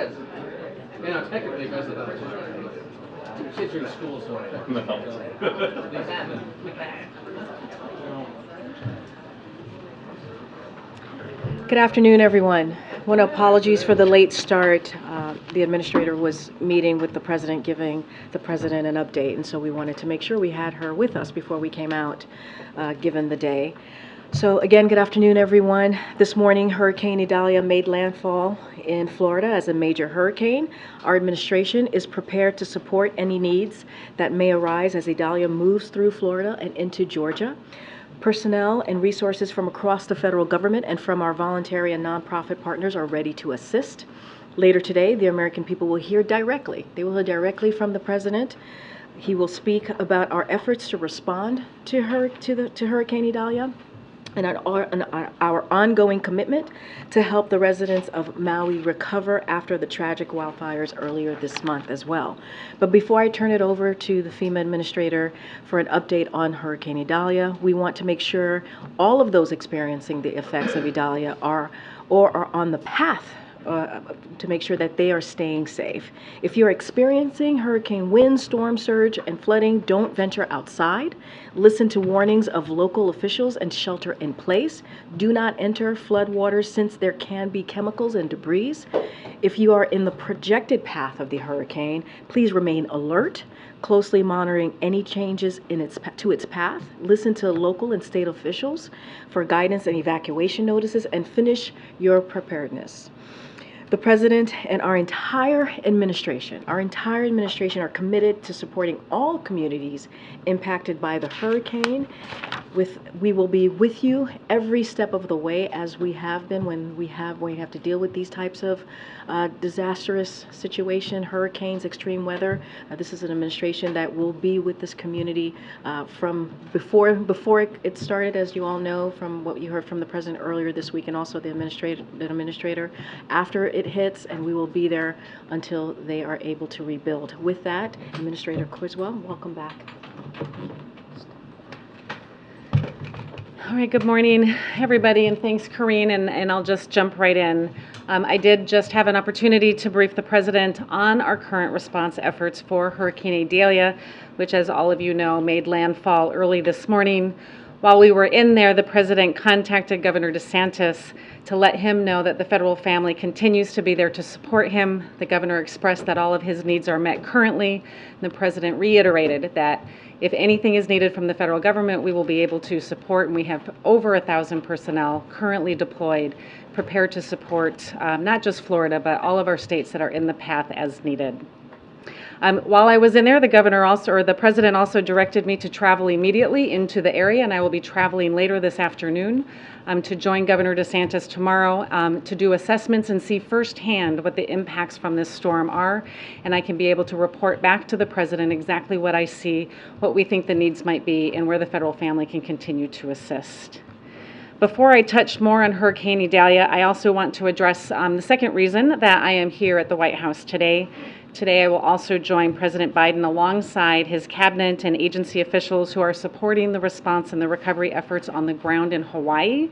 is. You know, technically, because of the kids are in school, so Good afternoon, everyone. I want to apologize for the late start. The administrator was meeting with the president, giving the president an update, and so we wanted to make sure we had her with us before we came out, given the day. So again, good afternoon, everyone. This morning, Hurricane Idalia made landfall in Florida as a major hurricane. Our administration is prepared to support any needs that may arise as Idalia moves through Florida and into Georgia. Personnel and resources from across the federal government and from our voluntary and nonprofit partners are ready to assist. Later today, the American people will hear directly. They will hear directly from the president. He will speak about our efforts to respond to Hurricane Idalia and our ongoing commitment to help the residents of Maui recover after the tragic wildfires earlier this month as well. But before I turn it over to the FEMA administrator for an update on Hurricane Idalia, we want to make sure all of those experiencing the effects of Idalia are on the path to make sure that they are staying safe. If you're experiencing hurricane winds, storm surge, and flooding, don't venture outside. Listen to warnings of local officials and shelter in place. Do not enter floodwaters since there can be chemicals and debris. If you are in the projected path of the hurricane, please remain alert, closely monitoring any changes to its path. Listen to local and state officials for guidance and evacuation notices, and finish your preparedness. The president and our entire administration are committed to supporting all communities impacted by the hurricane. We will be with you every step of the way, as we have been when we have to deal with these types of disastrous situation, hurricanes, extreme weather. This is an administration that will be with this community from before it started, as you all know, from what you heard from the president earlier this week, and also the administrator after it hits, and we will be there until they are able to rebuild. With that, Administrator Criswell, welcome back. All right, good morning, everybody, and thanks, Karine, and I'll just jump right in. I did just have an opportunity to brief the president on our current response efforts for Hurricane Idalia, which, as all of you know, made landfall early this morning. While we were in there, the president contacted Governor DeSantis to let him know that the federal family continues to be there to support him. The governor expressed that all of his needs are met currently. And the president reiterated that if anything is needed from the federal government, we will be able to support, and we have over 1,000 personnel currently deployed, prepared to support not just Florida, but all of our states that are in the path as needed. While I was in there, the president also directed me to travel immediately into the area, and I will be traveling later this afternoon to join Governor DeSantis tomorrow to do assessments and see firsthand what the impacts from this storm are, and I can be able to report back to the president exactly what I see, what we think the needs might be, and where the federal family can continue to assist. Before I touch more on Hurricane Idalia, I also want to address the second reason that I am here at the White House today. Today, I will also join President Biden alongside his cabinet and agency officials who are supporting the response and the recovery efforts on the ground in Hawaii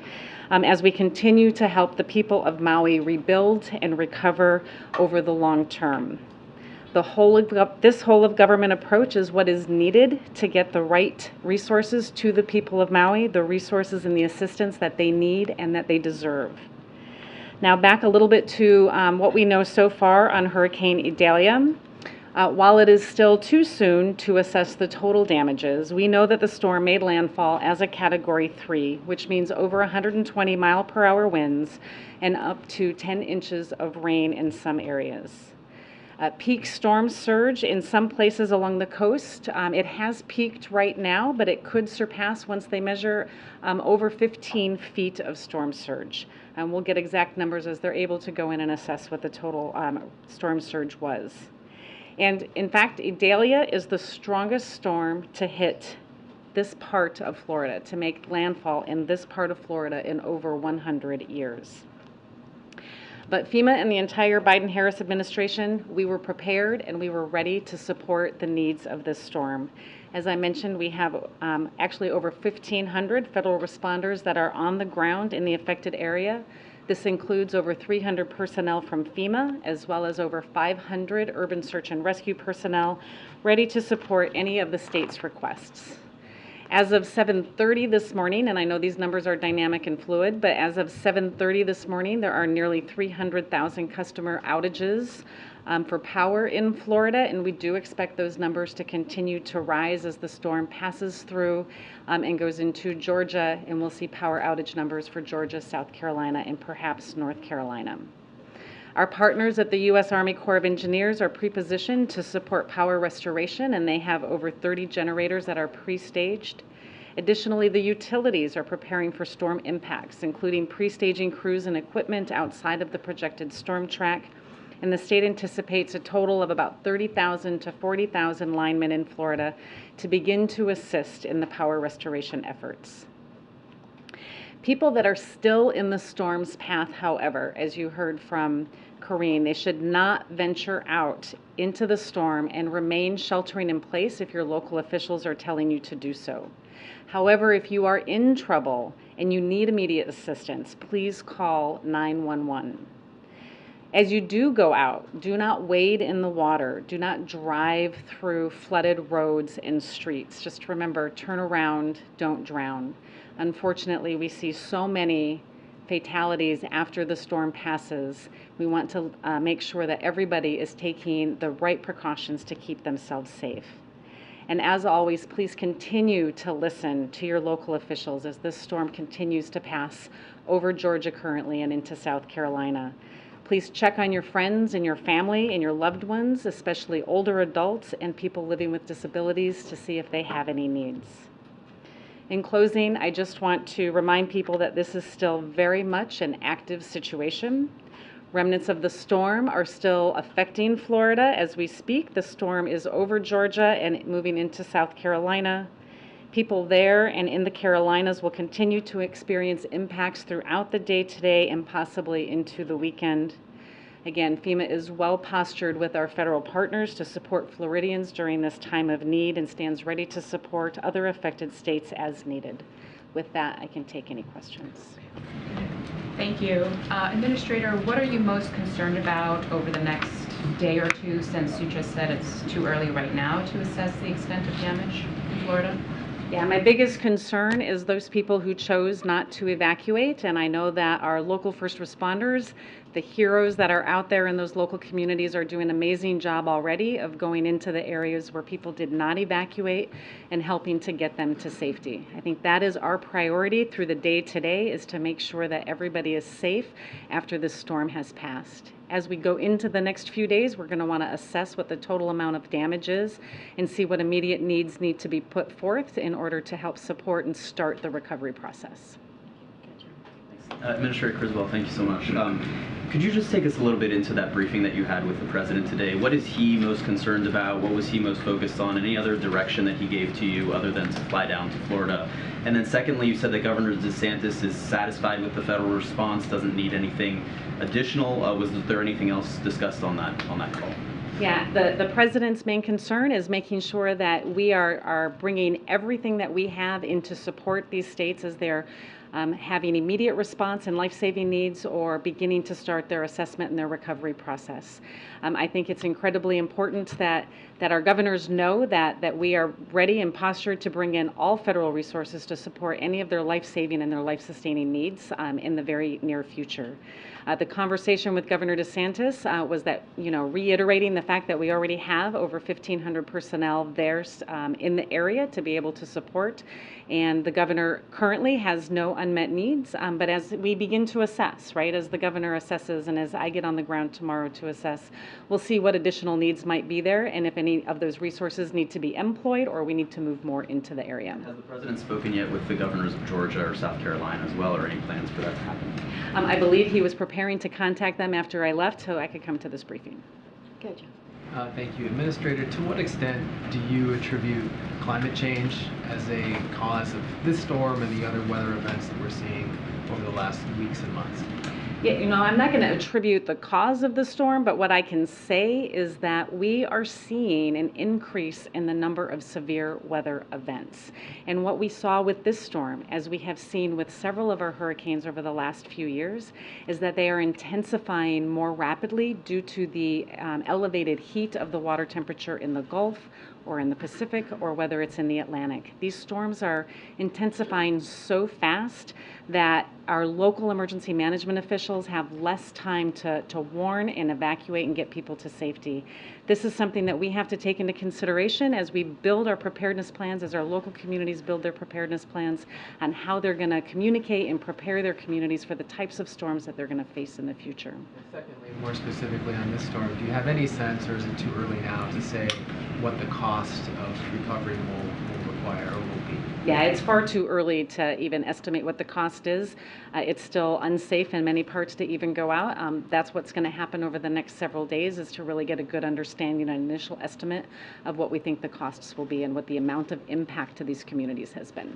as we continue to help the people of Maui rebuild and recover over the long term. This whole of government approach is what is needed to get the right resources to the people of Maui, the resources and the assistance that they need and that they deserve. Now back a little bit to what we know so far on Hurricane Idalia. While it is still too soon to assess the total damages, we know that the storm made landfall as a Category 3, which means over 120 mile-per-hour winds and up to 10 inches of rain in some areas. Peak storm surge in some places along the coast. It has peaked right now, but it could surpass once they measure over 15 feet of storm surge. And we'll get exact numbers as they're able to go in and assess what the total storm surge was. And in fact, Idalia is the strongest storm to hit this part of Florida, to make landfall in this part of Florida in over 100 years. But FEMA and the entire Biden-Harris administration, we were prepared and we were ready to support the needs of this storm. As I mentioned, we have actually over 1,500 federal responders that are on the ground in the affected area. This includes over 300 personnel from FEMA, as well as over 500 urban search and rescue personnel ready to support any of the state's requests. As of 7:30 this morning, and I know these numbers are dynamic and fluid, but as of 7:30 this morning, there are nearly 300,000 customer outages for power in Florida, and we do expect those numbers to continue to rise as the storm passes through and goes into Georgia, and we'll see power outage numbers for Georgia, South Carolina, and perhaps North Carolina. Our partners at the U.S. Army Corps of Engineers are pre-positioned to support power restoration, and they have over 30 generators that are pre-staged. Additionally, the utilities are preparing for storm impacts, including pre-staging crews and equipment outside of the projected storm track, and the state anticipates a total of about 30,000 to 40,000 linemen in Florida to begin to assist in the power restoration efforts. People that are still in the storm's path, however, as you heard from Karine, they should not venture out into the storm and remain sheltering in place if your local officials are telling you to do so. However, if you are in trouble and you need immediate assistance, please call 911. As you do go out, do not wade in the water. Do not drive through flooded roads and streets. Just remember, turn around, don't drown. Unfortunately, we see so many fatalities after the storm passes. We want to make sure that everybody is taking the right precautions to keep themselves safe. And as always, please continue to listen to your local officials as this storm continues to pass over Georgia currently and into South Carolina. Please check on your friends and your family and your loved ones, especially older adults and people living with disabilities, to see if they have any needs. In closing, I just want to remind people that this is still very much an active situation. Remnants of the storm are still affecting Florida as we speak. The storm is over Georgia and moving into South Carolina. People there and in the Carolinas will continue to experience impacts throughout the day today and possibly into the weekend. Again, FEMA is well postured with our federal partners to support Floridians during this time of need and stands ready to support other affected states as needed. With that, I can take any questions. Thank you. Administrator, what are you most concerned about over the next day or two, since you just said it's too early right now to assess the extent of damage in Florida? Yeah, my biggest concern is those people who chose not to evacuate, and I know that our local first responders, the heroes that are out there in those local communities, are doing an amazing job already of going into the areas where people did not evacuate and helping to get them to safety. I think that is our priority through the day today, is to make sure that everybody is safe after this storm has passed. As we go into the next few days, we're going to want to assess what the total amount of damage is and see what immediate needs need to be put forth in order to help support and start the recovery process. Administrator Criswell, thank you so much. Could you just take us a little bit into that briefing that you had with the President today? What is he most concerned about? What was he most focused on? Any other direction that he gave to you other than to fly down to Florida? And then secondly, you said that Governor DeSantis is satisfied with the federal response, doesn't need anything additional. Was there anything else discussed on that call? Yeah, the President's main concern is making sure that we are bringing everything that we have in to support these states as they're having immediate response and life-saving needs or beginning to start their assessment and their recovery process. I think it's incredibly important that our governors know that we are ready and postured to bring in all federal resources to support any of their life-saving and their life-sustaining needs in the very near future. The conversation with Governor DeSantis was that, reiterating the fact that we already have over 1,500 personnel there in the area to be able to support, and the governor currently has no unmet needs, but as we begin to assess, right, as the governor assesses and as I get on the ground tomorrow to assess, we'll see what additional needs might be there and if any of those resources need to be employed or we need to move more into the area. Has the President spoken yet with the governors of Georgia or South Carolina as well, or any plans for that to happen? I believe he was preparing to contact them after I left so I could come to this briefing. Good. Thank you. Administrator, to what extent do you attribute climate change as a cause of this storm and the other weather events that we're seeing over the last weeks and months? Yeah, I'm not going to attribute the cause of the storm, but what I can say is that we are seeing an increase in the number of severe weather events. And what we saw with this storm, as we have seen with several of our hurricanes over the last few years, is that they are intensifying more rapidly due to the elevated heat of the water temperature in the Gulf or in the Pacific, or whether it's in the Atlantic. These storms are intensifying so fast that our local emergency management officials have less time to warn and evacuate and get people to safety. This is something that we have to take into consideration as we build our preparedness plans, as our local communities build their preparedness plans on how they're going to communicate and prepare their communities for the types of storms that they're going to face in the future. Secondly, more specifically on this storm, do you have any sense, or is it too early now to say what the cost of recovery will require or will be? Yeah, it's far too early to even estimate what the cost is. It's still unsafe in many parts to even go out. That's what's going to happen over the next several days, is to really get a good understanding, an initial estimate of what we think the costs will be and what the amount of impact to these communities has been.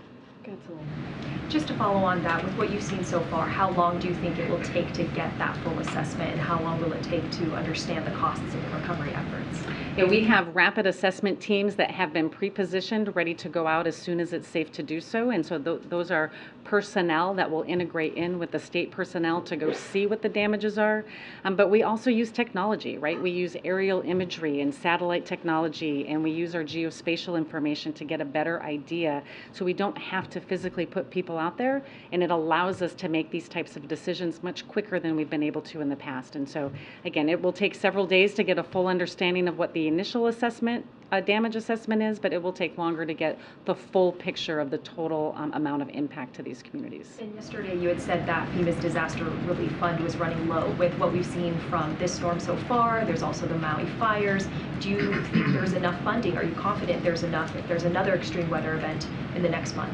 Just to follow on that, with what you've seen so far, how long do you think it will take to get that full assessment, and how long will it take to understand the costs of the recovery efforts? Yeah, we have rapid assessment teams that have been pre-positioned, ready to go out as soon as it's safe to do so. And so those are personnel that will integrate in with the state personnel to go see what the damages are. But we also use technology, right? We use aerial imagery and satellite technology, and we use our geospatial information to get a better idea, so we don't have to physically put people out there, and it allows us to make these types of decisions much quicker than we've been able to in the past. And so, again, it will take several days to get a full understanding of what the initial assessment, damage assessment is, but it will take longer to get the full picture of the total amount of impact to these communities. And yesterday you had said that FEMA's disaster relief fund was running low. With what we've seen from this storm so far, there's also the Maui fires. Do you think there's enough funding? Are you confident there's enough if there's another extreme weather event in the next month?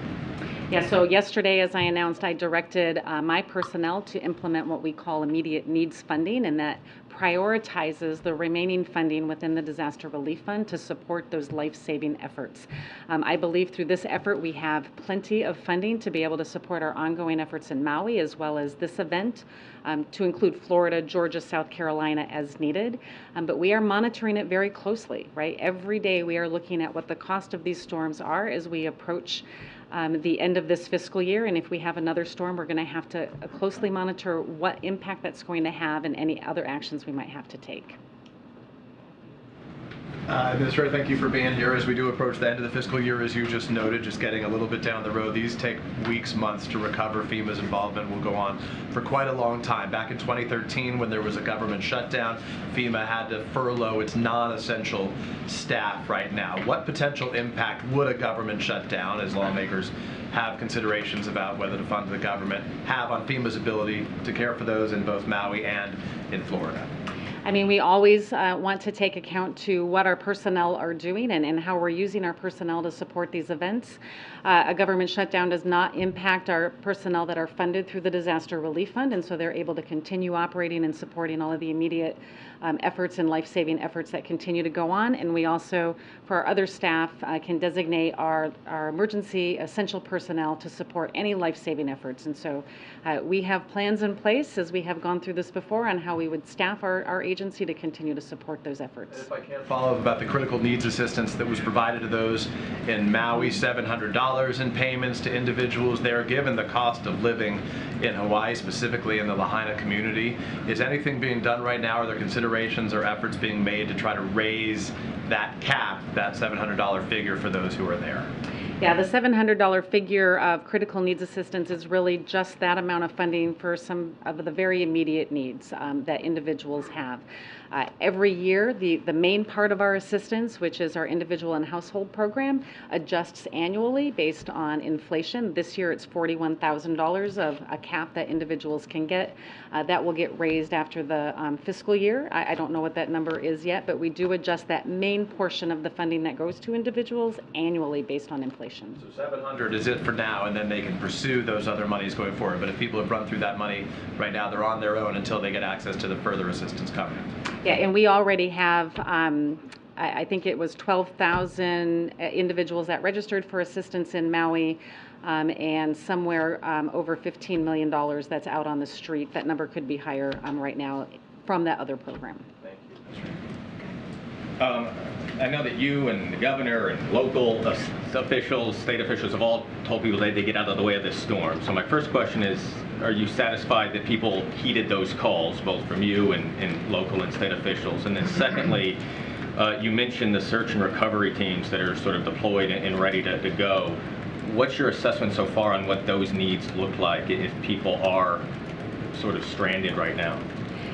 Yeah, so yesterday, as I announced, I directed my personnel to implement what we call immediate needs funding, and that prioritizes the remaining funding within the disaster relief fund to support those life-saving efforts. I believe through this effort we have plenty of funding to be able to support our ongoing efforts in Maui, as well as this event, to include Florida, Georgia, South Carolina as needed. But we are monitoring it very closely, right? Every day we are looking at what the cost of these storms are as we approach the end of this fiscal year, and if we have another storm, we're going to have to closely monitor what impact that's going to have and any other actions we might have to take. Administrator, thank you for being here. As we do approach the end of the fiscal year, as you just noted, just getting a little bit down the road, these take weeks, months to recover. FEMA's involvement will go on for quite a long time. Back in 2013, when there was a government shutdown, FEMA had to furlough its non-essential staff right now. What potential impact would a government shutdown, as lawmakers have considerations about whether to fund the government, have on FEMA's ability to care for those in both Maui and in Florida? I mean, we always want to take account to what our personnel are doing and how we're using our personnel to support these events. A government shutdown does not impact our personnel that are funded through the Disaster Relief Fund, and so they're able to continue operating and supporting all of the immediate efforts and life-saving efforts that continue to go on. And we also, for our other staff, can designate our emergency essential personnel to support any life-saving efforts. And so we have plans in place, as we have gone through this before, on how we would staff our agency to continue to support those efforts. If I can follow up about the critical needs assistance that was provided to those in Maui, $700 in payments to individuals there, given the cost of living in Hawaii, specifically in the Lahaina community. Is anything being done right now? Are there considerations or efforts being made to try to raise that cap, that $700 figure for those who are there? Yeah, the $700 figure of critical needs assistance is really just that amount of funding for some of the very immediate needs that individuals have. Every year, the main part of our assistance, which is our individual and household program, adjusts annually based on inflation. This year it's $41,000 of a cap that individuals can get. That will get raised after the fiscal year. I don't know what that number is yet, but we do adjust that main portion of the funding that goes to individuals annually based on inflation. So $700 is it for now, and then they can pursue those other monies going forward. But if people have run through that money right now, they're on their own until they get access to the further assistance coming. Yeah, and we already have, I think it was 12,000 individuals that registered for assistance in Maui. and somewhere over $15 million that's out on the street. That number could be higher right now from that other program. Thank you. I know that you and the governor and local officials, state officials have all told people that they get out of the way of this storm. So my first question is, are you satisfied that people heeded those calls, both from you and local and state officials? And then secondly, you mentioned the search and recovery teams that are sort of deployed and ready to go. What's your assessment so far on what those needs look like if people are sort of stranded right now?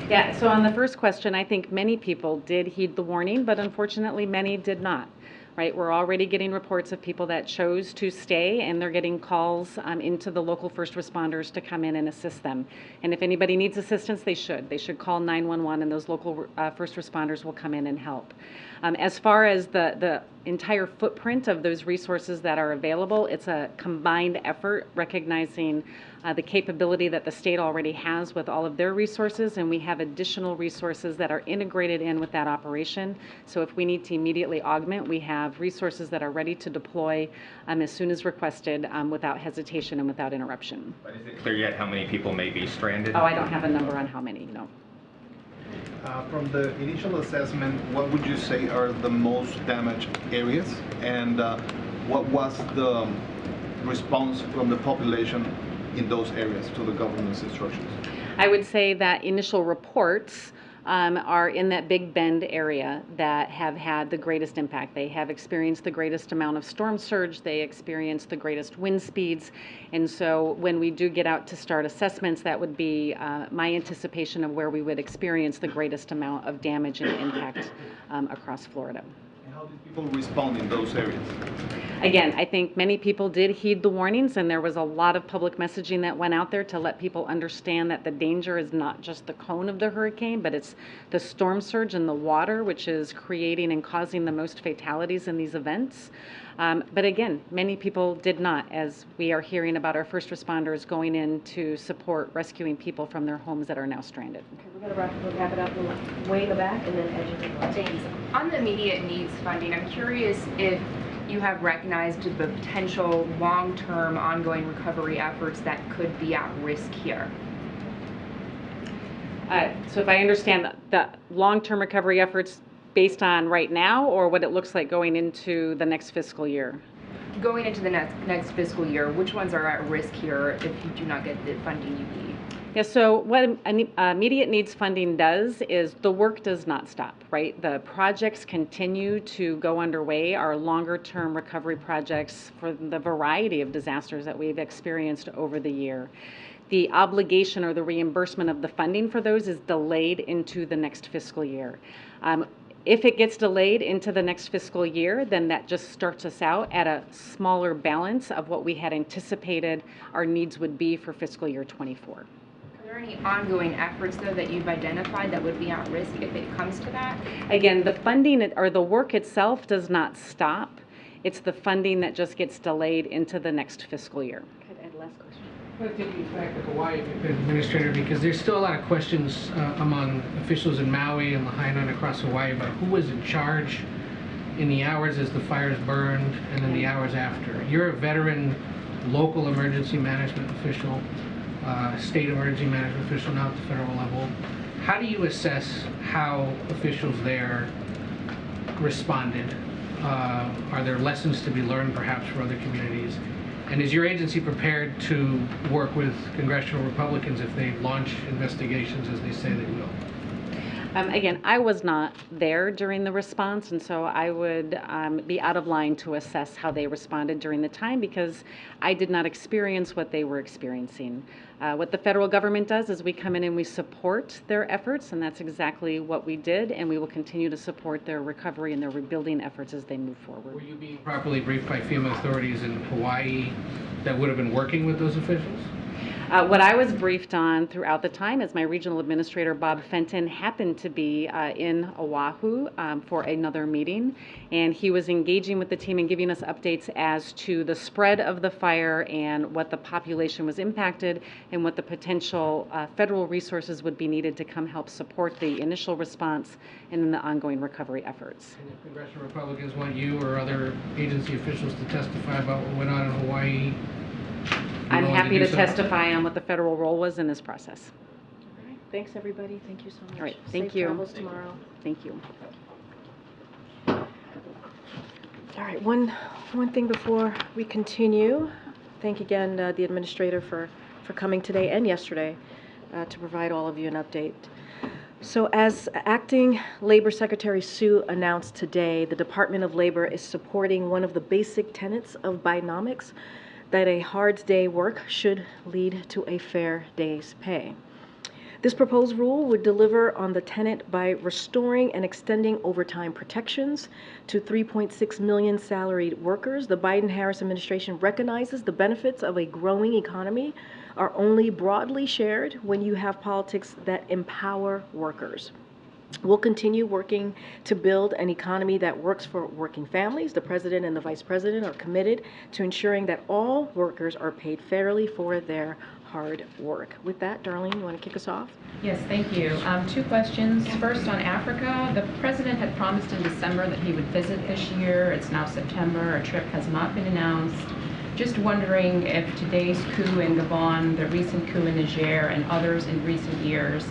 Yeah, so on the first question, I think many people did heed the warning, but unfortunately many did not. Right, we're already getting reports of people that chose to stay, and they're getting calls into the local first responders to come in and assist them. And if anybody needs assistance, they should call 911, and those local first responders will come in and help. As far as the entire footprint of those resources that are available, it's a combined effort, recognizing the capability that the state already has with all of their resources, and we have additional resources that are integrated in with that operation. So if we need to immediately augment, we have resources that are ready to deploy as soon as requested, without hesitation and without interruption. But is it clear yet how many people may be stranded? Oh, I don't have a number on how many, no. From the initial assessment, what would you say are the most damaged areas, and what was the response from the population in those areas to the government's instructions? I would say that initial reports are in that Big Bend area that have had the greatest impact. They have experienced the greatest amount of storm surge. They experienced the greatest wind speeds. And so when we do get out to start assessments, that would be my anticipation of where we would experience the greatest amount of damage and impact across Florida. And how did people respond in those areas? Again, I think many people did heed the warnings, and there was a lot of public messaging that went out there to let people understand that the danger is not just the cone of the hurricane, but it's the storm surge and the water, which is creating and causing the most fatalities in these events. But again, many people did not, as we are hearing about our first responders going in to support rescuing people from their homes that are now stranded. Okay, we're going to wrap it up way in the back and then edge of the front. Thanks. On the immediate needs funding, I'm curious if you have recognized the potential long-term ongoing recovery efforts that could be at risk here. So if I understand the long-term recovery efforts based on right now, or what it looks like going into the next fiscal year? Going into the next fiscal year, which ones are at risk here if you do not get the funding you need? Yeah, so what immediate needs funding does is the work does not stop, right? The projects continue to go underway, our longer term recovery projects for the variety of disasters that we've experienced over the year. The obligation or the reimbursement of the funding for those is delayed into the next fiscal year. If it gets delayed into the next fiscal year, then that just starts us out at a smaller balance of what we had anticipated our needs would be for fiscal year 24. Are there any ongoing efforts, though, that you've identified that would be at risk if it comes to that? Again, the funding or the work itself does not stop. It's the funding that just gets delayed into the next fiscal year. Last question. I want to take you back to Hawaii, Administrator, because there's still a lot of questions among officials in Maui and Lahaina and across Hawaii about who was in charge in the hours as the fires burned and then the hours after. You're a veteran local emergency management official, state emergency management official now at the federal level. How do you assess how officials there responded? Are there lessons to be learned perhaps for other communities? And is your agency prepared to work with congressional Republicans if they launch investigations as they say they will? Again, I was not there during the response, and so I would be out of line to assess how they responded during the time because I did not experience what they were experiencing. What the federal government does is we come in and we support their efforts, and that's exactly what we did, and we will continue to support their recovery and their rebuilding efforts as they move forward. Were you being properly briefed by FEMA authorities in Hawaii that would have been working with those officials? What I was briefed on throughout the time is my regional administrator, Bob Fenton, happened to be in Oahu for another meeting, and he was engaging with the team and giving us updates as to the spread of the fire and what the population was impacted and what the potential federal resources would be needed to come help support the initial response and then the ongoing recovery efforts. And if congressional Republicans want you or other agency officials to testify about what went on in Hawaii, I'm willing happy do to so? testify on what the federal role was in this process. All right, thanks, everybody. Thank you so much. All right, thank Safe you. travels tomorrow. Thank you. All right, one thing before we continue. Thank again the administrator for coming today and yesterday to provide all of you an update. So as Acting Labor Secretary Sue announced today, the Department of Labor is supporting one of the basic tenets of Bidenomics, that a hard day's work should lead to a fair day's pay. This proposed rule would deliver on the tenet by restoring and extending overtime protections to 3.6 million salaried workers. The Biden-Harris administration recognizes the benefits of a growing economy are only broadly shared when you have politics that empower workers. We'll continue working to build an economy that works for working families. The President and the Vice President are committed to ensuring that all workers are paid fairly for their hard work. With that, Darlene, you want to kick us off? Yes, thank you. Two questions. First, on Africa, the president had promised in December that he would visit this year. It's now September. A trip has not been announced. Just wondering if today's coup in Gabon, the recent coup in Niger, and others in recent years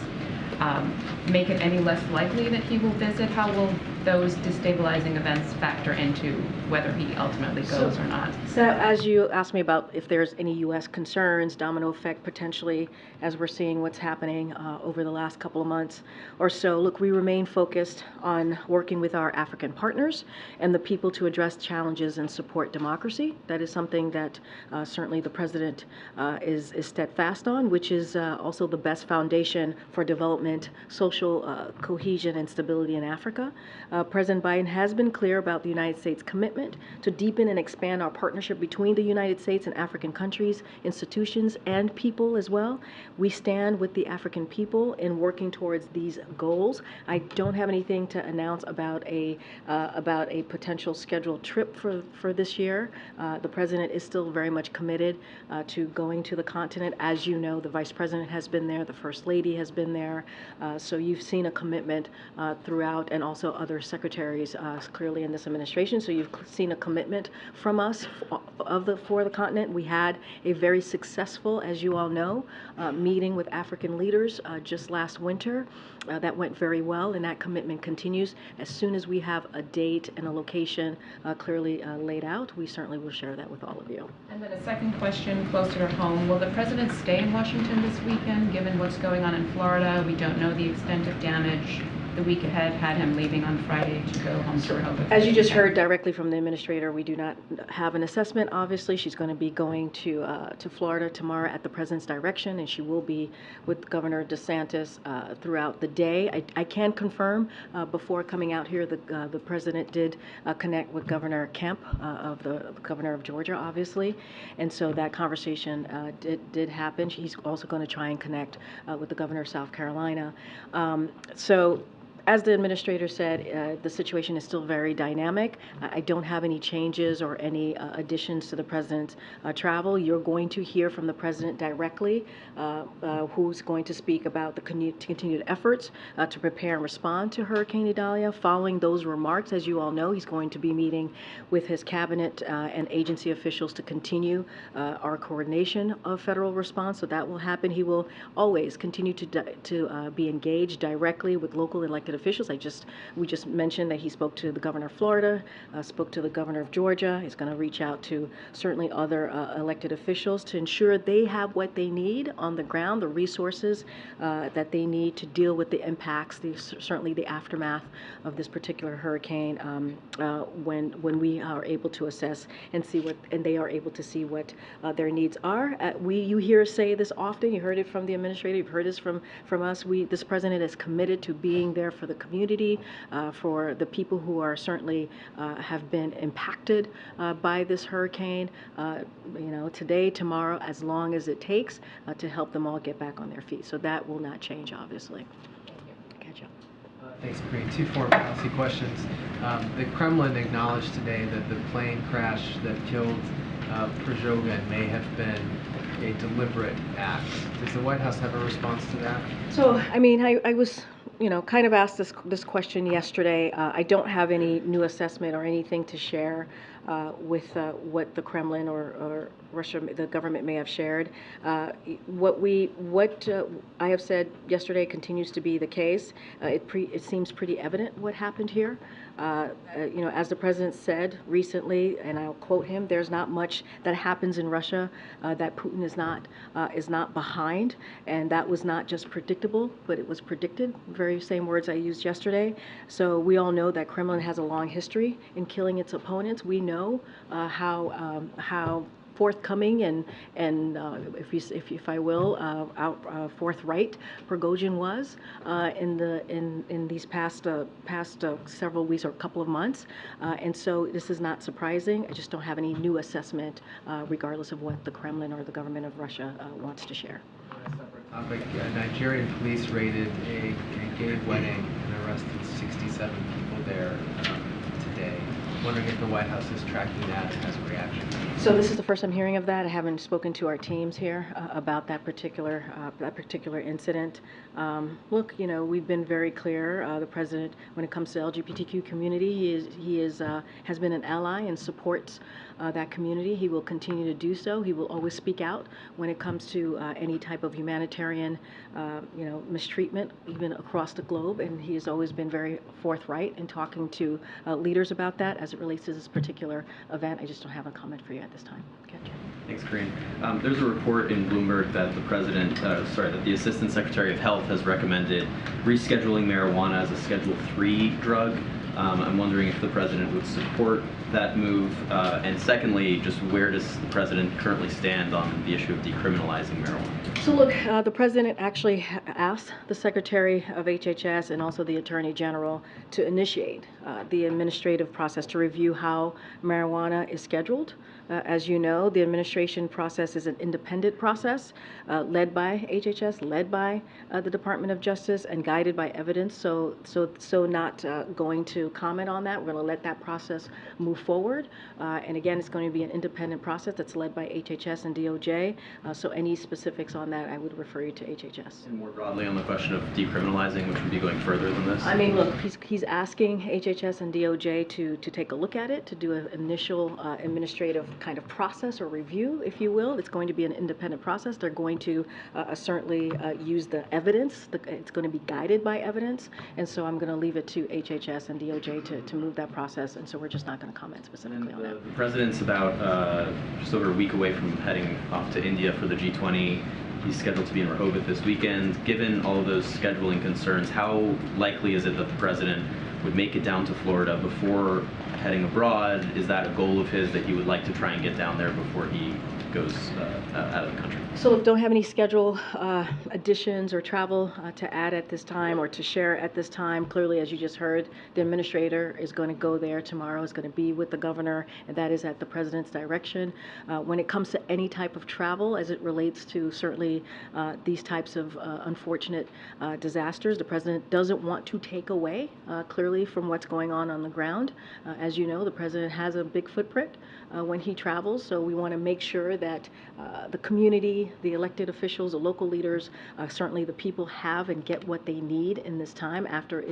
make it any less likely that he will visit? How will those destabilizing events factor into whether he ultimately goes or not? So as you asked me about if there's any U.S. concerns, domino effect potentially, as we're seeing what's happening over the last couple of months or so, look, we remain focused on working with our African partners and the people to address challenges and support democracy. That is something that certainly the President is steadfast on, which is also the best foundation for development, social cohesion, and stability in Africa. President Biden has been clear about the United States' commitment to deepen and expand our partnership between the United States and African countries, institutions, and people as well. We stand with the African people in working towards these goals. I don't have anything to announce about a potential scheduled trip for this year. The President is still very much committed to going to the continent. As you know, the Vice President has been there, the First Lady has been there. So you've seen a commitment throughout, and also other secretaries clearly in this administration. So you've seen a commitment from us for the continent. We had a very successful, as you all know, meeting with African leaders just last winter. That went very well, and that commitment continues. As soon as we have a date and a location clearly laid out, we certainly will share that with all of you. And then a second question closer to home. Will the president stay in Washington this weekend, given what's going on in Florida? We don't know the extent of damage. The week ahead had him leaving on Friday to go home to Rehoboth. As you just heard directly from the administrator, we do not have an assessment. Obviously, she's going to be going to Florida tomorrow at the president's direction, and she will be with Governor DeSantis throughout the day. I can confirm before coming out here, the president did connect with Governor Kemp, of the governor of Georgia, obviously, and so that conversation did happen. He's also going to try and connect with the governor of South Carolina. As the administrator said, the situation is still very dynamic. I don't have any changes or any additions to the president's travel. You're going to hear from the president directly, who's going to speak about the continued efforts to prepare and respond to Hurricane Idalia. Following those remarks, as you all know, he's going to be meeting with his cabinet and agency officials to continue our coordination of federal response. So that will happen. He will always continue to be engaged directly with local elected officials. We just mentioned that he spoke to the governor of Florida, spoke to the governor of Georgia. He's going to reach out to certainly other elected officials to ensure they have what they need on the ground, the resources that they need to deal with the impacts, certainly the aftermath of this particular hurricane, when we are able to assess and see and they are able to see what their needs are. You hear us say this often. You heard it from the administrator. You've heard this from us. This president is committed to being there for the community, for the people who are certainly have been impacted by this hurricane, today, tomorrow, as long as it takes to help them all get back on their feet. So that will not change, obviously. Catch up. Thanks, Karine. Two foreign policy questions. The Kremlin acknowledged today that the plane crash that killed Prigozhin may have been a deliberate act. Does the White House have a response to that? So, I was kind of asked this question yesterday. I don't have any new assessment or anything to share what the Kremlin or Russia, the government may have shared. What I have said yesterday continues to be the case. It seems pretty evident what happened here. As the president said recently, and I'll quote him, "There's not much that happens in Russia that Putin is not behind," and that was not just predictable, but it was predicted. Very same words I used yesterday. So we all know that Kremlin has a long history in killing its opponents. We know how forthcoming and if I will, forthright Prigozhin was in these past several weeks or couple of months, and so this is not surprising. I just don't have any new assessment, regardless of what the Kremlin or the government of Russia wants to share. On a separate topic, Nigerian police raided a gay wedding and arrested 67 people there today. Wondering if the White House is tracking that as a reaction. So this is the first I'm hearing of that. I haven't spoken to our teams here about that particular incident. Look, we've been very clear. The president, when it comes to LGBTQ community, he has been an ally and supports that community. He will continue to do so. He will always speak out when it comes to any type of humanitarian, mistreatment, even across the globe. And he has always been very forthright in talking to leaders about that. As it relates to this particular event, I just don't have a comment for you at this time. Okay, Jim. Thanks, Karine. There's a report in Bloomberg that that the Assistant Secretary of Health has recommended rescheduling marijuana as a Schedule III drug. I'm wondering if the president would support that move, and secondly, just where does the president currently stand on the issue of decriminalizing marijuana? So look, the president actually asked the Secretary of HHS and also the Attorney General to initiate the administrative process to review how marijuana is scheduled. As you know, the administration process is an independent process led by HHS, led by the Department of Justice, and guided by evidence. So not going to comment on that. We're going to let that process move forward. And again, it's going to be an independent process that's led by HHS and DOJ. So any specifics on that, I would refer you to HHS. And more broadly on the question of decriminalizing, which would be going further than this? I mean, look, he's asking HHS and DOJ to take a look at it, to do an initial administrative kind of process or review, if you will. It's going to be an independent process. They're going to certainly use the evidence. It's going to be guided by evidence. And so I'm going to leave it to HHS and DOJ to move that process. And so we're just not going to comment specifically on that. The president's about just over a week away from heading off to India for the G20. He's scheduled to be in Rehoboth this weekend. Given all of those scheduling concerns, how likely is it that the president would make it down to Florida before heading abroad? Is that a goal of his that he would like to try and get down there before he goes out of the country? So look, don't have any schedule additions or travel to add at this time or to share at this time. Clearly, as you just heard, the administrator is going to go there tomorrow, is going to be with the governor, and that is at the president's direction. When it comes to any type of travel, as it relates to certainly these types of unfortunate disasters, the president doesn't want to take away clearly from what's going on the ground. As you know, the president has a big footprint when he travels, so we want to make sure that the community, the elected officials, the local leaders, certainly the people have and get what they need in this time after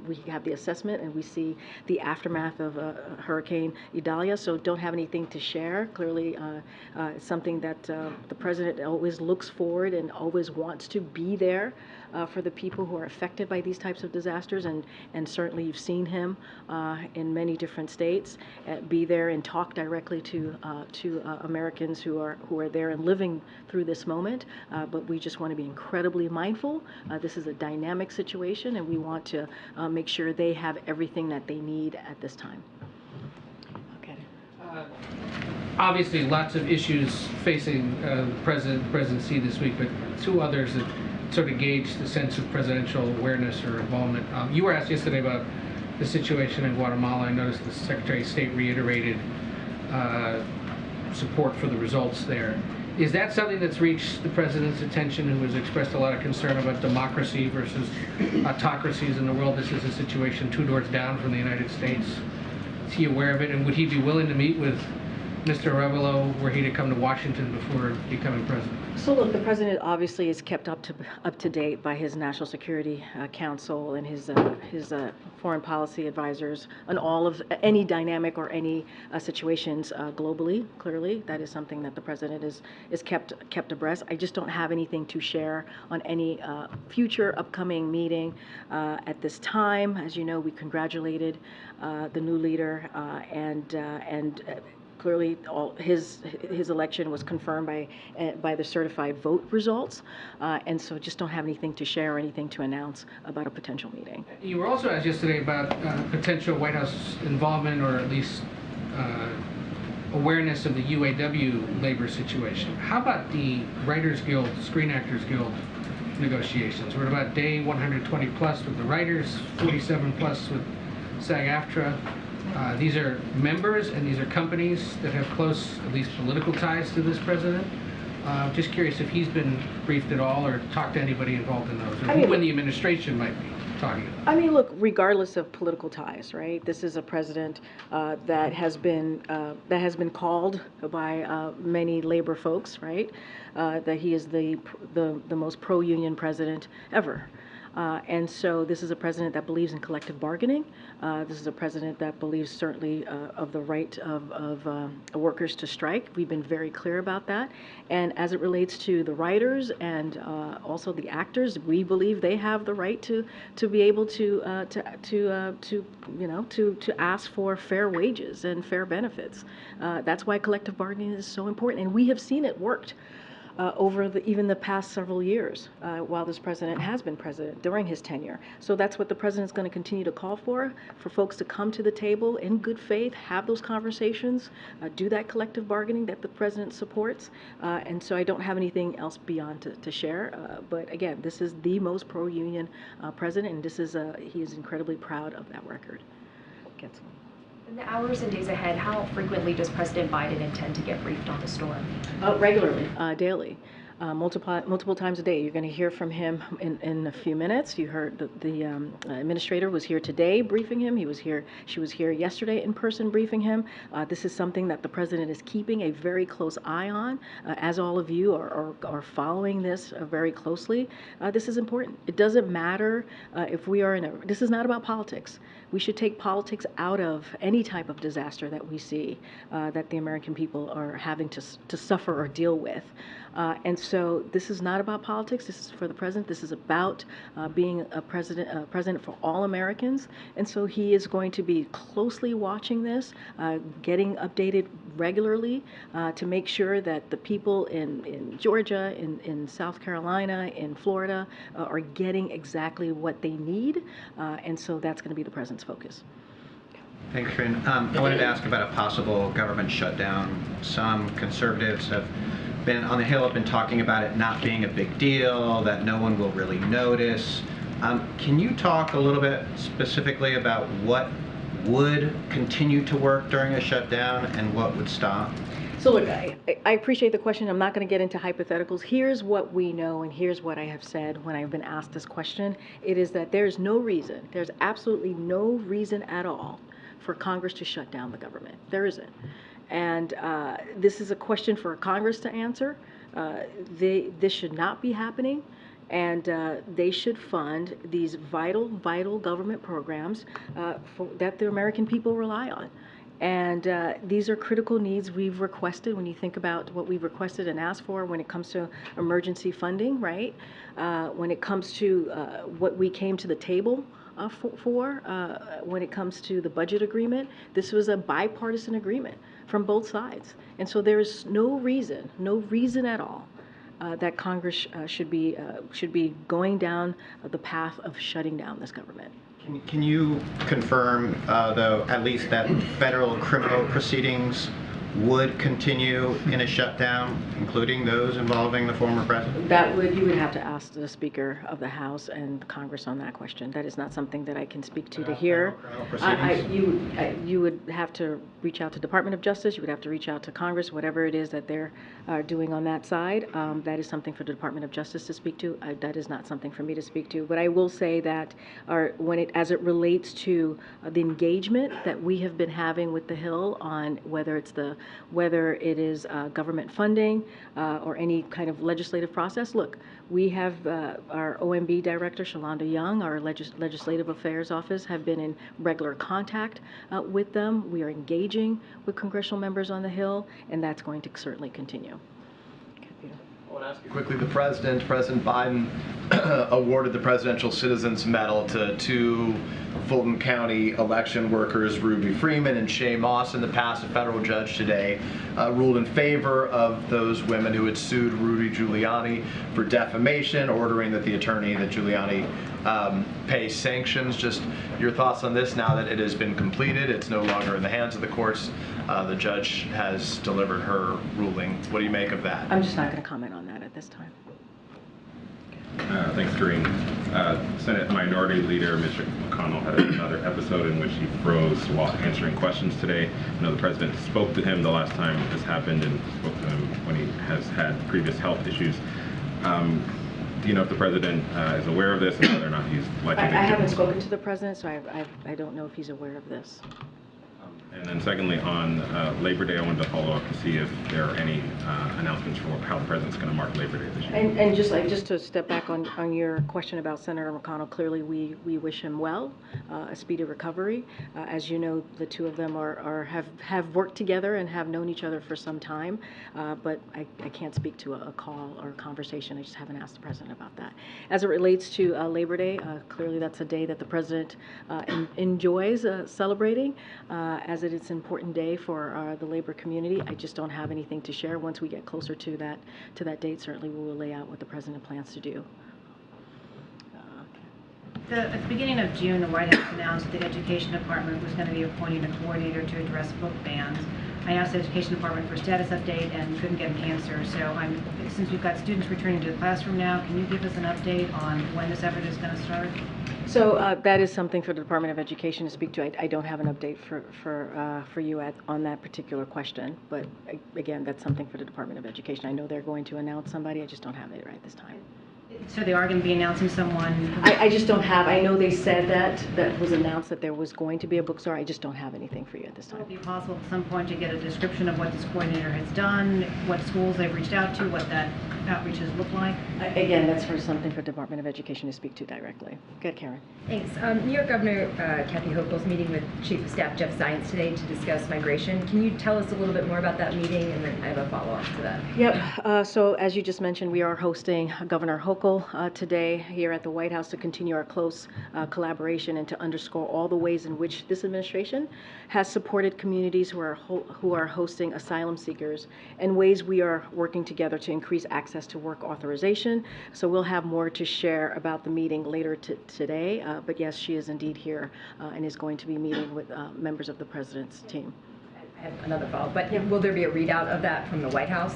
we have the assessment and we see the aftermath of Hurricane Idalia. So don't have anything to share. Clearly, it's something that the president always looks forward and always wants to be there for the people who are affected by these types of disasters, and certainly you've seen him in many different states be there and talk directly to Americans who are there and living through this moment. But we just want to be incredibly mindful. This is a dynamic situation, and we want to make sure they have everything that they need at this time. Okay. Obviously, lots of issues facing the presidency this week, but two others that sort of gauge the sense of presidential awareness or involvement. You were asked yesterday about the situation in Guatemala. I noticed the Secretary of State reiterated support for the results there. Is that something that's reached the president's attention, who has expressed a lot of concern about democracy versus autocracies in the world? This is a situation 2 doors down from the United States. Is he aware of it, and would he be willing to meet with Mr. Arevalo were he to come to Washington before becoming president? So look, the president obviously is kept up to date by his National Security Council and his foreign policy advisors on all of any dynamic or any situations globally. Clearly, that is something that the president is kept abreast. I just don't have anything to share on any future upcoming meeting at this time. As you know, we congratulated the new leader and clearly, his election was confirmed by the certified vote results, and so just don't have anything to share or anything to announce about a potential meeting. You were also asked yesterday about potential White House involvement, or at least awareness of the UAW labor situation. How about the Writers Guild, Screen Actors Guild negotiations? We're at about day 120 plus with the writers, 47 plus with SAG-AFTRA. These are members and these are companies that have close, at least political ties to this president. Just curious if he's been briefed at all or talked to anybody involved in those, or who in the administration might be talking about. I mean, look, regardless of political ties, right? This is a president that has been called by many labor folks, right? That he is the most pro-union president ever. And so this is a president that believes in collective bargaining. This is a president that believes certainly of the right of workers to strike. We've been very clear about that. And as it relates to the writers and also the actors, we believe they have the right to be able to ask for fair wages and fair benefits. That's why collective bargaining is so important, and we have seen it worked. Over even the past several years while this president has been president during his tenure. So that's what the president's going to continue to call for folks to come to the table in good faith, have those conversations, do that collective bargaining that the president supports. And so I don't have anything else beyond to share. But again, this is the most pro-union president, and this is he is incredibly proud of that record. In the hours and days ahead, how frequently does President Biden intend to get briefed on the storm? Regularly, daily, multiple times a day. You're going to hear from him in a few minutes. You heard the administrator was here today briefing him. She was here yesterday in person briefing him. This is something that the president is keeping a very close eye on, as all of you are following this very closely. This is important. It doesn't matter if we are this is not about politics. We should take politics out of any type of disaster that we see that the American people are having to suffer or deal with. And so this is not about politics. This is for the president. This is about being a president for all Americans. And so he is going to be closely watching this, getting updated regularly to make sure that the people in Georgia, in South Carolina, in Florida are getting exactly what they need. And so that's going to be the president's focus. Thanks, Karine. I wanted to ask about a possible government shutdown. Some conservatives have been on the Hill, have been talking about it not being a big deal, that no one will really notice. Can you talk a little bit specifically about what would continue to work during a shutdown and what would stop? So look, I appreciate the question. I'm not going to get into hypotheticals. Here's what we know, and here's what I have said when I've been asked this question. It is that there's absolutely no reason at all for Congress to shut down the government. There isn't. And this is a question for Congress to answer. This should not be happening. And they should fund these vital government programs that the American people rely on. And these are critical needs we've requested. When you think about what we've requested and asked for when it comes to emergency funding, right? When it comes to what we came to the table when it comes to the budget agreement, this was a bipartisan agreement from both sides. And so there is no reason at all that Congress should be going down the path of shutting down this government. Can you confirm, though, at least that federal criminal proceedings would continue in a shutdown, including those involving the former president? You would have to ask the Speaker of the House and Congress on that question. That is not something that I can speak to here. You would have to reach out to Department of Justice. You would have to reach out to Congress, whatever it is that they're doing on that side. That is something for the Department of Justice to speak to. That is not something for me to speak to. But I will say that as it relates to the engagement that we have been having with the Hill on whether it's the whether it is government funding or any kind of legislative process. Look, we have our OMB director, Shalonda Young, our Legislative Affairs Office, have been in regular contact with them. We are engaging with congressional members on the Hill, and that's going to certainly continue. I want to ask you quickly, President Biden awarded the Presidential Citizens Medal to two Fulton County election workers, Ruby Freeman and Shay Moss. In the past, a federal judge today ruled in favor of those women who had sued Rudy Giuliani for defamation, ordering that the attorney that Giuliani pay sanctions. Just your thoughts on this now that it has been completed, it's no longer in the hands of the courts. The judge has delivered her ruling. What do you make of that? I'm just not going to comment on that at this time. Thanks, Karine. Senate Minority Leader Mitch McConnell had another episode in which he froze while answering questions today. I know the president spoke to him the last time this happened and spoke to him when he has had previous health issues. Do you know if the president is aware of this and whether or not he's likely to... I haven't spoken to the president, so I don't know if he's aware of this. And then secondly, on Labor Day, I wanted to follow up to see if there are any announcements for how the president's going to mark Labor Day this year. And just to step back on your question about Senator McConnell, clearly we wish him well, a speedy recovery. As you know, the two of them have worked together and have known each other for some time, but I can't speak to a call or a conversation. I just haven't asked the president about that. As it relates to Labor Day, clearly that's a day that the president enjoys celebrating, as it is an important day for the labor community. I just don't have anything to share. Once we get closer to that date, certainly we will lay out what the president plans to do. At the beginning of June, the White House announced that the Education Department was going to be appointing a coordinator to address book bans. I asked the Education Department for a status update and couldn't get an answer. So since we've got students returning to the classroom now, can you give us an update on when this effort is going to start? So that is something for the Department of Education to speak to. I don't have an update for you on that particular question, but again, that's something for the Department of Education. I know they're going to announce somebody. I just don't have it right this time. So they are going to be announcing someone? I just don't have. I know they said that was announced that there was going to be a bookstore. I just don't have anything for you at this time. Would it be possible at some point to get a description of what this coordinator has done, what schools they've reached out to, what that outreach has looked like? Again, that's for something for Department of Education to speak to directly. Go ahead, Karen. Thanks. New York Governor Kathy Hochul's meeting with Chief of Staff Jeff Zients today to discuss migration. Can you tell us a little bit more about that meeting? And then I have a follow-up to that. Yep. So as you just mentioned, we are hosting Governor Hochul today here at the White House to continue our close collaboration and to underscore all the ways in which this administration has supported communities who are hosting asylum seekers and ways we are working together to increase access to work authorization. So we'll have more to share about the meeting later today. But yes, she is indeed here and is going to be meeting with members of the president's team. I have another follow-up, but will there be a readout of that from the White House?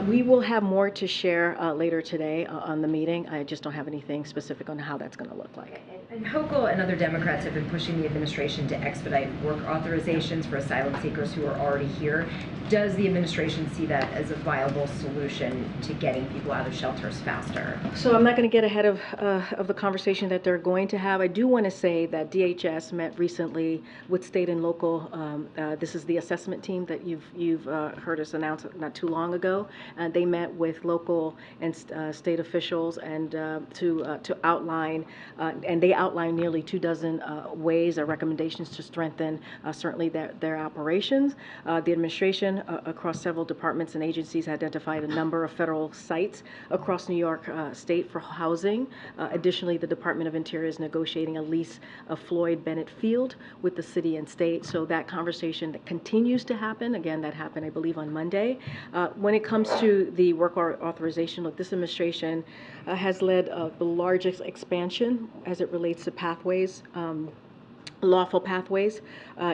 We will have more to share later today on the meeting. I just don't have anything specific on how that's going to look like. And Hochul and other Democrats have been pushing the administration to expedite work authorizations for asylum seekers who are already here. Does the administration see that as a viable solution to getting people out of shelters faster? So I'm not going to get ahead of the conversation that they're going to have. I do want to say that DHS met recently with state and local. This is the assessment team that you've heard us announce not too long ago. They met with local and state officials and to outline, and they outlined nearly 24 ways or recommendations to strengthen certainly their operations. The administration across several departments and agencies identified a number of federal sites across New York State for housing. Additionally, the Department of Interior is negotiating a lease of Floyd Bennett Field with the city and state. So that conversation that continues to happen. Again, that happened, I believe, on Monday. When it comes to the work authorization, look, this administration has led the largest expansion as it relates to pathways, lawful pathways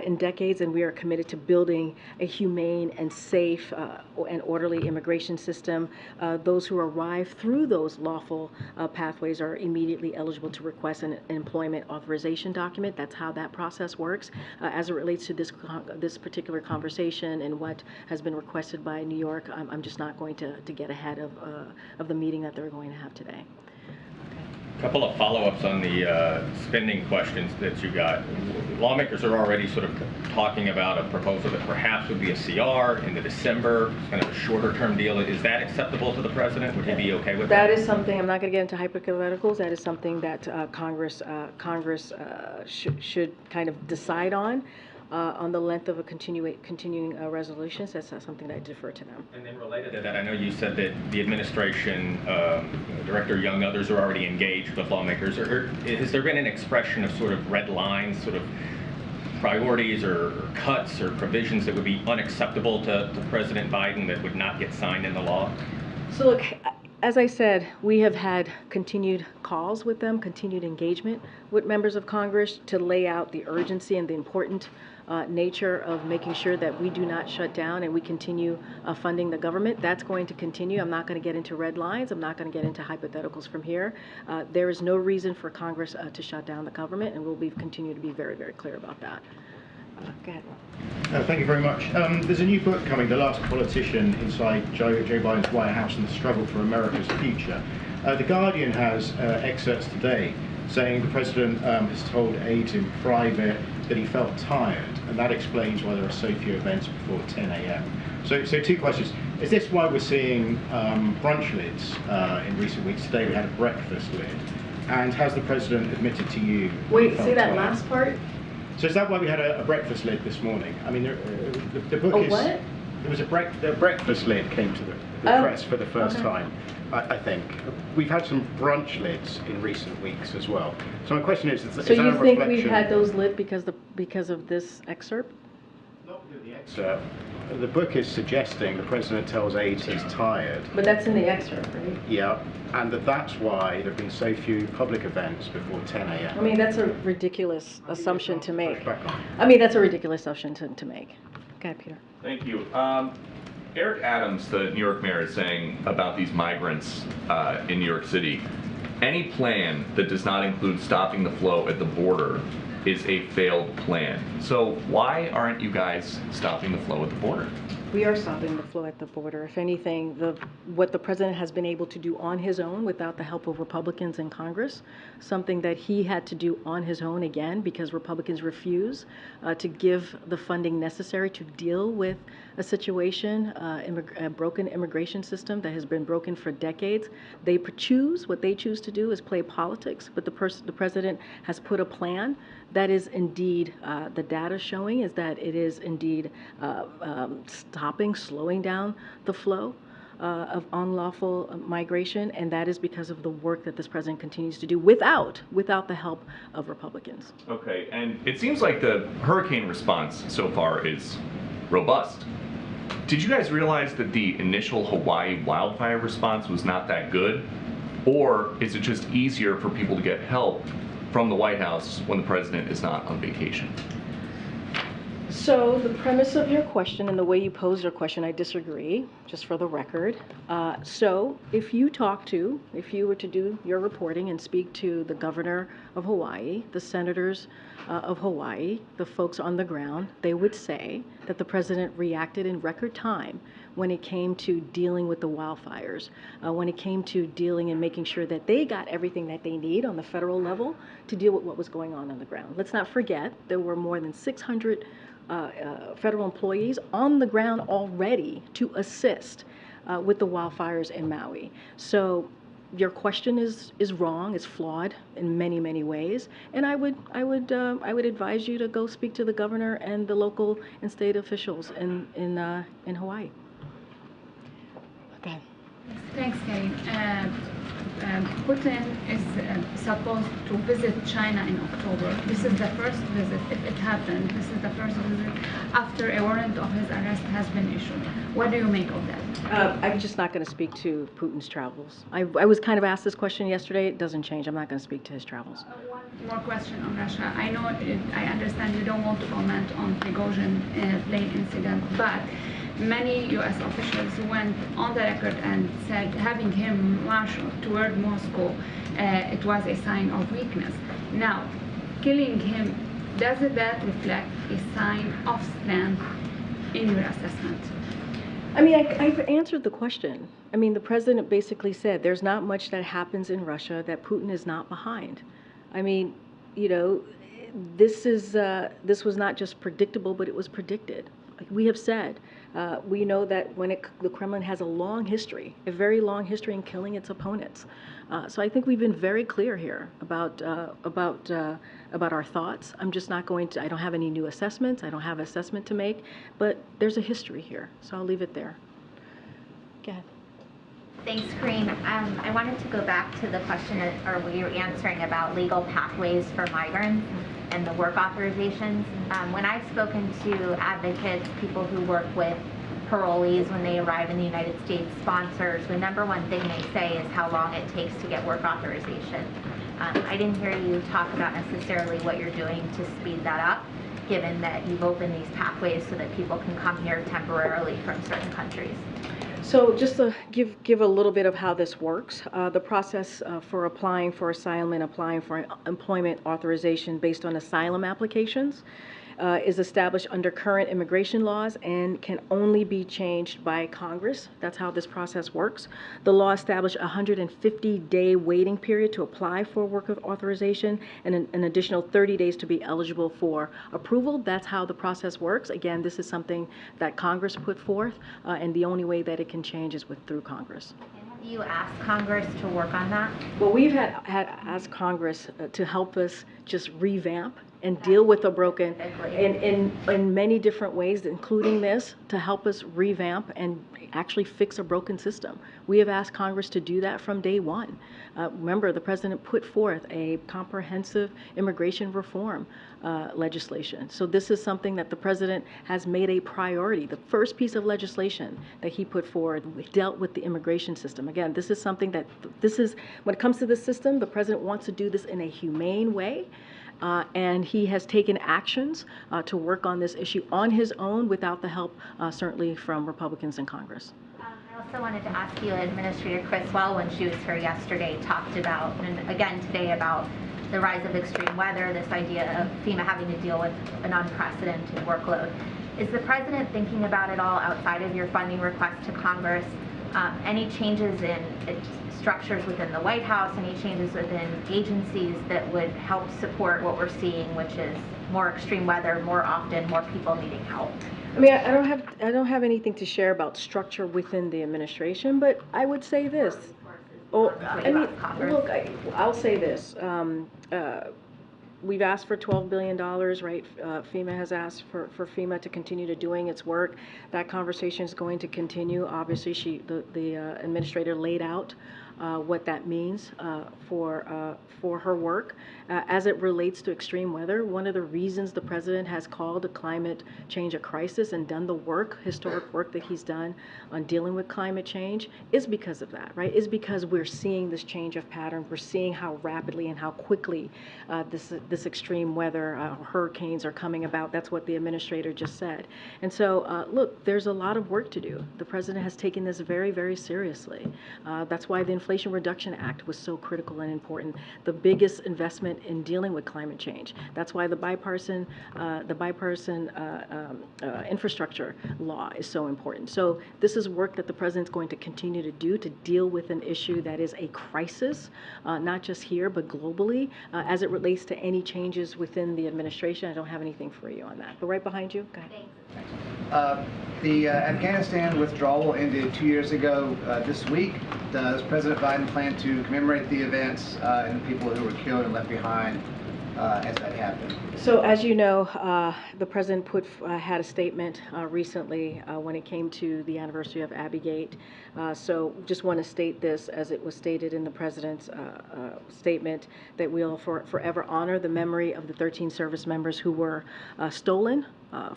in decades, and we are committed to building a humane and safe and orderly immigration system. Those who arrive through those lawful pathways are immediately eligible to request an employment authorization document. That's how that process works. As it relates to this particular conversation and what has been requested by New York, I'm just not going to get ahead of the meeting that they're going to have today. Couple of follow-ups on the spending questions that you got. Lawmakers are already sort of talking about a proposal that perhaps would be a CR in the December, kind of a shorter-term deal. Is that acceptable to the president? Would he be okay with that? That is something, I'm not going to get into hypotheticals, that is something that Congress should kind of decide on the length of a continuing resolutions. That's something that I defer to them. And then related to that, I know you said that the administration, Director Young, others are already engaged with lawmakers. Has there been an expression of sort of red lines, sort of priorities or cuts or provisions that would be unacceptable to President Biden that would not get signed into law? So look, as I said, we have had continued calls with them, continued engagement with members of Congress to lay out the urgency and the important nature of making sure that we do not shut down and we continue funding the government. That's going to continue. I'm not going to get into red lines. I'm not going to get into hypotheticals from here. There is no reason for Congress to shut down the government, and we'll continue to be very, very clear about that. Go ahead. Thank you very much. There's a new book coming, The Last Politician Inside Joe Biden's White House and the Struggle for America's Future. The Guardian has excerpts today saying the president has told aides in private that he felt tired, and that explains why there are so few events before 10 a.m. So two questions. Is this why we're seeing brunch lids in recent weeks? Today we had a breakfast lid. And has the president admitted to you? Wait, say that last part? So is that why we had a breakfast lid this morning? I mean, the book is... what? There was a breakfast lid came to the press for the first time, I think. We've had some brunch lids in recent weeks as well. So my question is that a reflection... So you think we've had those lit because of this excerpt? Not the excerpt. The book is suggesting the president tells aides he's tired. But that's in the excerpt, right? Yeah, and that's why there have been so few public events before 10 a.m. I mean, that's a ridiculous assumption to make. I mean, that's a ridiculous assumption to make. Go ahead, Peter. Thank you. Eric Adams, the New York mayor, is saying about these migrants in New York City, any plan that does not include stopping the flow at the border is a failed plan. So why aren't you guys stopping the flow at the border? We are stopping the flow at the border. If anything, what the president has been able to do on his own without the help of Republicans in Congress, something that he had to do on his own again because Republicans refuse to give the funding necessary to deal with a situation, a broken immigration system that has been broken for decades. They choose, what they choose to do is play politics, but the president has put a plan that is indeed, the data showing is that it is indeed slowing down the flow of unlawful migration, and that is because of the work that this president continues to do without the help of Republicans. Okay, and it seems like the hurricane response so far is robust. Did you guys realize that the initial Hawaii wildfire response was not that good? Or is it just easier for people to get help from the White House when the president is not on vacation? So the premise of your question and the way you posed your question, I disagree, just for the record. So if you were to do your reporting and speak to the governor of Hawaii, the senators of Hawaii, the folks on the ground, they would say that the president reacted in record time when it came to dealing with the wildfires, when it came to dealing and making sure that they got everything that they need on the federal level to deal with what was going on the ground. Let's not forget there were more than 600 federal employees on the ground already to assist with the wildfires in Maui. So your question is wrong, it's flawed in many, many ways, and I would advise you to go speak to the governor and the local and state officials in Hawaii. Okay. Thanks, Karine. Putin is supposed to visit China in October. This is the first visit, if it happened, this is the first visit after a warrant of his arrest has been issued. What do you make of that? I'm just not going to speak to Putin's travels. I was kind of asked this question yesterday. It doesn't change. I'm not going to speak to his travels. One more question on Russia. I know, I understand you don't want to comment on Prigozhin plane incident, but many U.S. officials went on the record and said having him marshaled toward Moscow, it was a sign of weakness. Now, killing him, does that reflect a sign of strength in your assessment? I mean, I've answered the question. I mean, the president basically said there's not much that happens in Russia that Putin is not behind. I mean, you know, this was not just predictable, but it was predicted. Like we have said, we know that the Kremlin has a long history, a very long history in killing its opponents. So I think we've been very clear here about our thoughts. I'm just not going to. I don't have any new assessments. I don't have an assessment to make, but there's a history here. So I'll leave it there. Go ahead. Thanks, Karine. I wanted to go back to the question, or what you were answering about legal pathways for migrants and the work authorizations. When I've spoken to advocates, people who work with parolees when they arrive in the United States, sponsors, the number one thing they say is how long it takes to get work authorization. I didn't hear you talk about necessarily what you're doing to speed that up, given that you've opened these pathways so that people can come here temporarily from certain countries. So just to give a little bit of how this works, the process for applying for asylum and applying for employment authorization based on asylum applications is established under current immigration laws and can only be changed by Congress. That's how this process works. The law established a 150-day waiting period to apply for work authorization and an additional 30 days to be eligible for approval. That's how the process works. Again, this is something that Congress put forth, and the only way that it can change is through Congress. Have you asked Congress to work on that? Well, we've had asked Congress to help us just revamp and deal with the broken in many different ways, including this, to help us revamp and actually fix a broken system. We have asked Congress to do that from day one. Remember, the president put forth a comprehensive immigration reform legislation. So this is something that the president has made a priority. The first piece of legislation that he put forward dealt with the immigration system. Again, this is something that, when it comes to this system, the president wants to do this in a humane way. And he has taken actions to work on this issue on his own without the help, certainly, from Republicans in Congress. I also wanted to ask you, Administrator Criswell, when she was here yesterday, talked about, and again today, about the rise of extreme weather, this idea of FEMA having to deal with an unprecedented workload. Is the president thinking about it all outside of your funding request to Congress? Any changes in structures within the White House, any changes within agencies that would help support what we're seeing, which is more extreme weather, more often, more people needing help? I mean, I don't have anything to share about structure within the administration, but I would say this. Oh, I mean, look, I'll say this. We've asked for $12 billion, right? FEMA has asked for FEMA to continue to doing its work. That conversation is going to continue. Obviously, the administrator laid out what that means for her work. As it relates to extreme weather, one of the reasons the president has called climate change a crisis and done the work, historic work that he's done on dealing with climate change is because of that, right? Is because we're seeing this change of pattern. We're seeing how rapidly and how quickly this extreme weather, hurricanes are coming about. That's what the administrator just said. And so, look, there's a lot of work to do. The president has taken this very, very seriously. That's why the Inflation Reduction Act was so critical and important. The biggest investment in dealing with climate change. That's why the bipartisan infrastructure law is so important. So this is work that the president's going to continue to do to deal with an issue that is a crisis, not just here, but globally. As it relates to any changes within the administration, I don't have anything for you on that. But right behind you, go ahead. The Afghanistan withdrawal ended 2 years ago this week. Does President Biden plan to commemorate the events and the people who were killed and left behind as that happened? So as you know, the president had a statement recently when it came to the anniversary of Abbeygate. So just want to state this as it was stated in the president's statement, that we'll forever honor the memory of the 13 service members who were stolen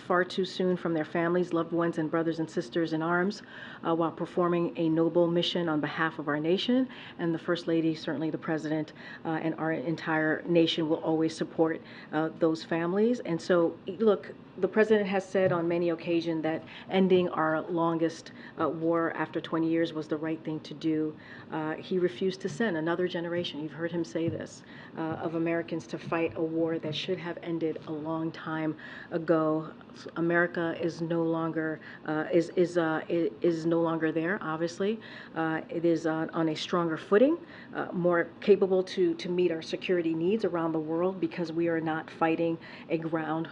far too soon from their families, loved ones, and brothers and sisters in arms while performing a noble mission on behalf of our nation. And the First Lady, certainly the President, and our entire nation will always support those families. And so, look, the President has said on many occasions that ending our longest war after 20 years was the right thing to do. He refused to send another generation, you've heard him say this, of Americans to fight a war that should have ended a long time ago. America is no longer is no longer there. Obviously, it is on a stronger footing, more capable to meet our security needs around the world because we are not fighting a ground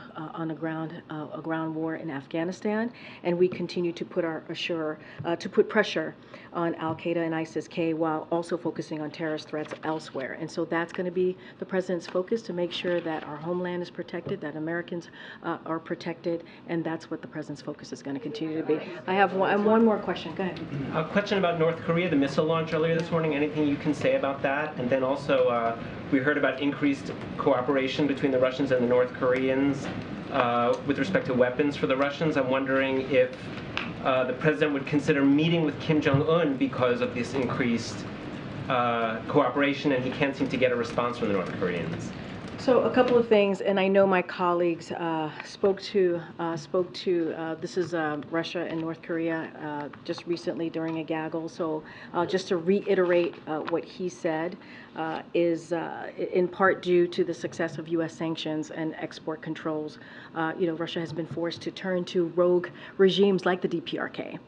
war in Afghanistan, and we continue to put pressure on Al Qaeda and ISIS-K while also focusing on terrorist threats elsewhere. And so that's going to be the president's focus, to make sure that our homeland is protected, that Americans are protected, and that's what the president's focus is going to continue to be. I have one more question. Go ahead. A question about North Korea, the missile launch earlier this morning. Anything you can say about that? And then also, we heard about increased cooperation between the Russians and the North Koreans with respect to weapons for the Russians. I'm wondering if the president would consider meeting with Kim Jong-un because of this increased cooperation, and he can't seem to get a response from the North Koreans. So a couple of things, and I know my colleagues spoke to this is Russia and North Korea just recently during a gaggle. So just to reiterate what he said is in part due to the success of U.S. sanctions and export controls. Russia has been forced to turn to rogue regimes like the DPRK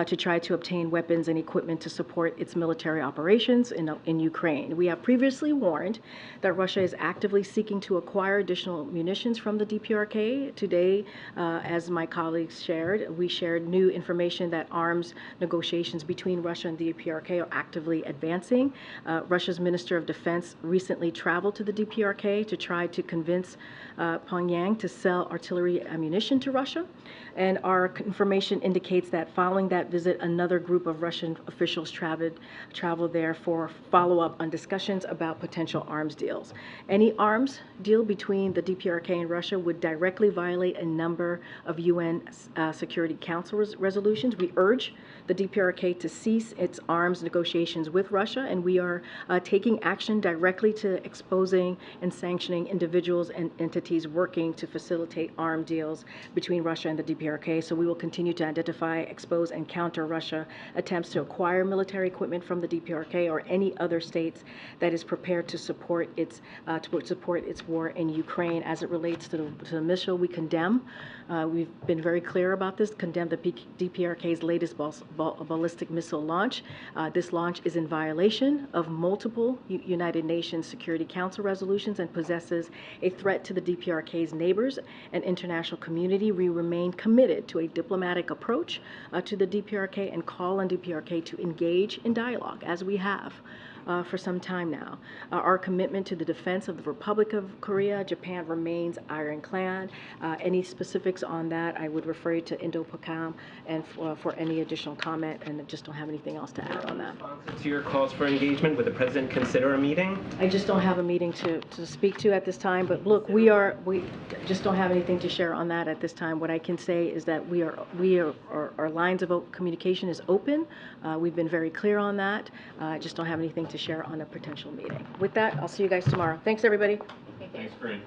to try to obtain weapons and equipment to support its military operations in Ukraine. We have previously warned that Russia is actively seeking to acquire additional munitions from the DPRK. Today, as my colleagues shared, we shared new information that arms negotiations between Russia and the DPRK are actively advancing. Russia's Minister of Defense recently traveled to the DPRK to try to convince Pyongyang to sell artillery ammunition to Russia. And our information indicates that following that visit, another group of Russian officials traveled there for follow-up on discussions about potential arms deals. Any arms deal between the DPRK and Russia would directly violate a number of UN Security Council resolutions. We urge the DPRK to cease its arms negotiations with Russia, and we are taking action directly to exposing and sanctioning individuals and entities working to facilitate arms deals between Russia and the DPRK. So we will continue to identify, expose, and counter Russia attempts to acquire military equipment from the DPRK or any other states that is prepared to support its war in Ukraine. As it relates to the missile, we condemn. We've been very clear about this. Condemn the DPRK's latest ballistic missile launch. This launch is in violation of multiple United Nations Security Council resolutions and possesses a threat to the DPRK's neighbors and international community. We remain committed to a diplomatic approach to the DPRK and call on DPRK to engage in dialogue, as we have for some time now. Our commitment to the defense of the Republic of Korea, Japan remains ironclad. Any specifics on that, I would refer you to Indo-PACOM and for any additional comment, and I just don't have anything else to add on that. To your calls for engagement, would the president consider a meeting? I just don't have a meeting to speak to at this time, but look, we just don't have anything to share on that at this time. What I can say is that our lines of communication is open. We've been very clear on that. I just don't have anything to share on a potential meeting. With that, I'll see you guys tomorrow. Thanks, everybody. Thanks, Karine.